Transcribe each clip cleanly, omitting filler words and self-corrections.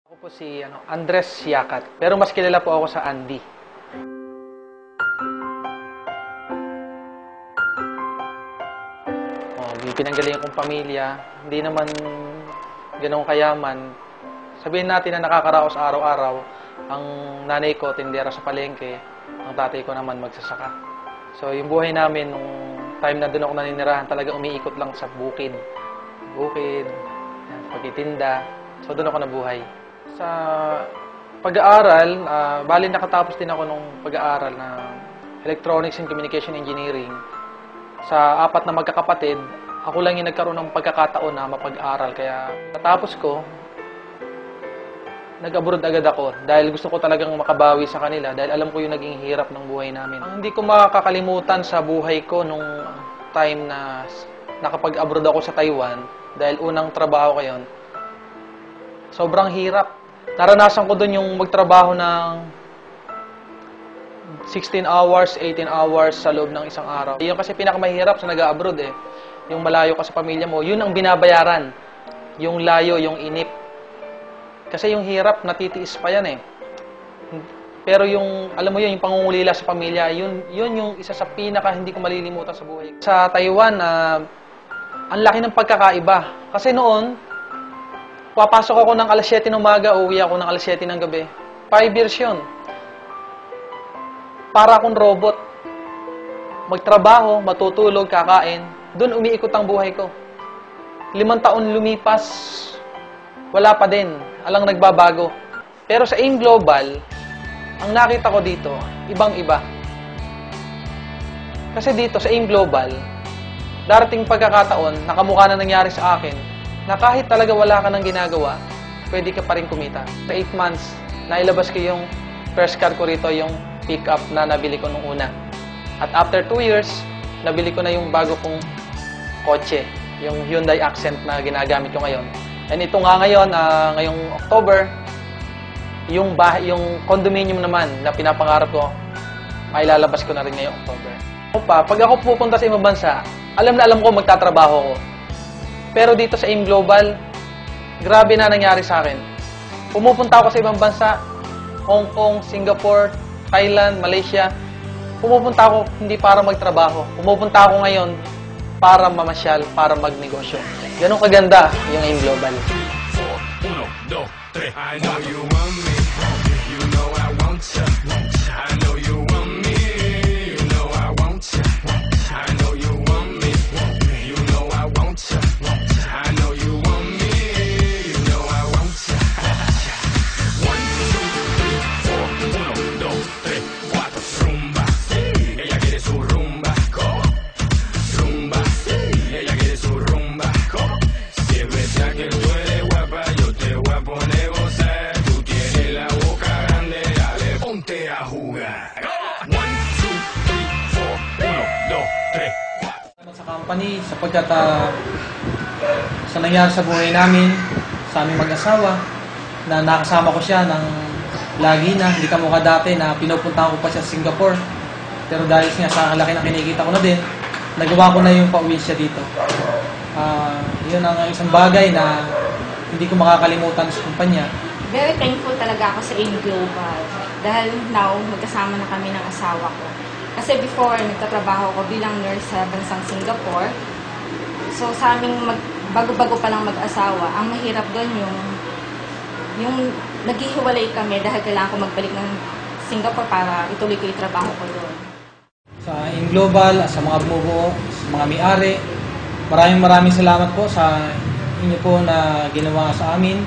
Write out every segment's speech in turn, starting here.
Ako po si Andres Yakat, pero mas kilala po ako sa Andy. May pinanggalingan kong pamilya, hindi naman ganun kayaman. Sabihin natin na nakakaraos araw-araw, ang nanay ko tindera sa palengke, ang tatay ko naman magsasaka. So yung buhay namin, nung time na doon ako naninirahan, talaga umiikot lang sa bukid. Bukid, pagtitinda. So doon ako nabuhay. Sa pag-aaral, bali nakatapos din ako nung pag-aaral na Electronics and Communication Engineering. Sa 4 na magkakapatid, ako lang yung nagkaroon ng pagkakataon na mapag-aral. Kaya natapos ko, nag-abroad agad ako dahil gusto ko talagang makabawi sa kanila dahil alam ko yung naging hirap ng buhay namin. Ang hindi ko makakalimutan sa buhay ko nung time na nakapag-abroad ako sa Taiwan dahil unang trabaho ko yun, sobrang hirap. Naranasan ko doon yung magtrabaho ng 16 hours, 18 hours sa loob ng isang araw. Yun kasi pinakamahirap sa nag-abroad eh. Yung malayo ka sa pamilya mo, yun ang binabayaran. Yung layo, yung inip. Kasi yung hirap, natitiis pa yan eh. Pero yung, alam mo yun, yung pangungulila sa pamilya, yun yung isa sa pinaka hindi ko malilimutan sa buhay. Sa Taiwan, ang laki ng pagkakaiba. Kasi noon, papasok ako ng alas 7 ng umaga, uwi ako ng alas 7 ng gabi. 5 years yun. Para akong robot. Magtrabaho, matutulog, kakain. Doon umiikot ang buhay ko. 5 taon lumipas, wala pa din. Alang nagbabago. Pero sa AIM Global, ang nakita ko dito, ibang-iba. Kasi dito sa AIM Global, darating pagkakataon, nakamukha na nangyari sa akin, na kahit talaga wala ka ng ginagawa, pwede ka pa rin kumita. Sa 8 months, nailabas ko yung first car ko rito, yung pick-up na nabili ko nung una. At after 2 years, nabili ko na yung bago kong kotse, yung Hyundai Accent na ginagamit ko ngayon. And ito nga ngayon, ngayong October, yung condominium naman na pinapangarap ko, mailalabas ko na rin ngayong October. Pag ako pupunta sa ibang bansa, alam na alam ko magtatrabaho ko. Pero dito sa AIM Global, grabe na nangyari sa akin. Pumupunta ako sa ibang bansa, Hong Kong, Singapore, Thailand, Malaysia. Pumupunta ako hindi para magtrabaho. Pumupunta ako ngayon para mamasyal, para magnegosyo. Ganun kaganda yung AIM Global. 1, 2, 3. I know you want me. You know I want you. I know you want me. You know I want you. I know you want me. You know I want you. I know you want me. You know I want you. 1, 2, 3, 4. 1, 2, 3, 4. Rumba. Ella quiere su rumba. Rumba. Ella quiere su rumba. Si es verdad que tú eres guapa, yo te voy a poner a gozar. Tú tienes la boca grande, dale, ponte a jugar. 1, 2, 3, 4. 1, 2, 3, 4. Salamat sa company sapagkat sa nangyari sa buhay namin, sa aming mag-asawa, na nakasama ko siya ng lagi na, hindi ka mukha dati na pinupuntahan ko pa siya sa Singapore. Pero dahil nga sa laki na kinikita ko na din, nagawa ko na yung pauwi siya dito. Yun ang isang bagay na hindi ko makakalimutan sa kumpanya. Very thankful talaga ako sa AIM Global dahil now magkasama na kami ng asawa ko. Kasi before, nagtatrabaho ko bilang nurse sa bansang Singapore. So sa aming bago-bago pa lang mag-asawa, ang mahirap doon yung naghihiwalay kami dahil kailangan ko magbalik ng Singapore para ituloy ko yung trabaho ko doon. Sa AIM Global, sa mga bumubuo, sa mga may-ari, maraming salamat po sa inyo po na ginawa sa amin.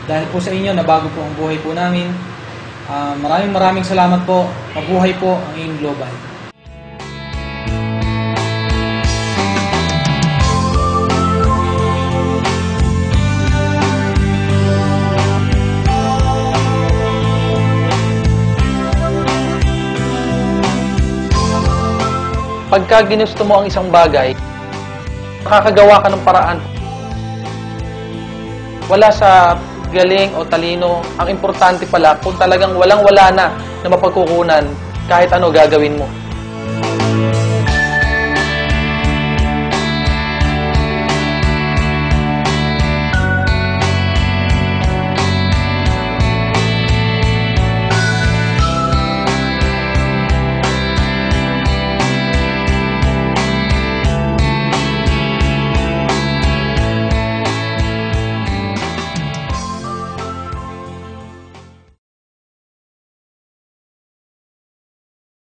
Dahil po sa inyo, nabago po ang buhay po namin. Maraming salamat po. Mabuhay po ang AIM Global. Pagka ginusto mo ang isang bagay, makakagawa ka ng paraan. Wala sa galing o talino. Ang importante pala, kung talagang walang-wala na mapagkukunan, kahit ano gagawin mo.